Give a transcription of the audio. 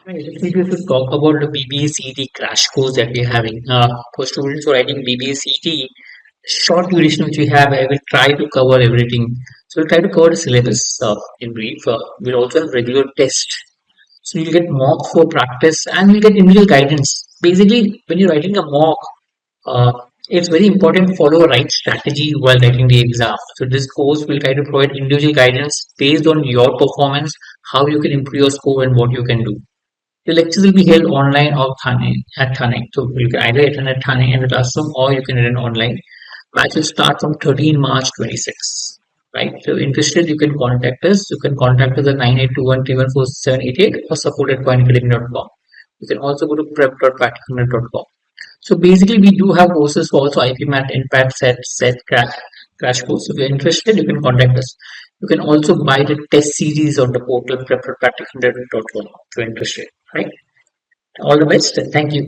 Right, if we were to talk about the BBA CET crash course that we're having, for students who are writing BBA CET, short duration which we have, I will try to cover everything. So we'll try to cover the syllabus in brief. We'll also have regular tests. So you'll get mock for practice and you'll get individual guidance. Basically, when you're writing a mock, uh, it's very important to follow a right strategy while writing the exam. So this course will try to provide individual guidance based on your performance, how you can improve your score and what you can do. The lectures will be held online or at Thane. So you can either attend at Thane in the classroom or you can attend online. Batch will start from 13 March 26. Right. So if interested, you can contact us. You can contact us at 9821314788 or support@pointacademy.com. You can also go to prep.patrick100.com. So basically, we do have courses for also IPMAT, NPAT, set, crash course. If you're interested, you can contact us. You can also buy the test series on the portal prep.patrick100.com if you're interested. Right. All the best and thank you.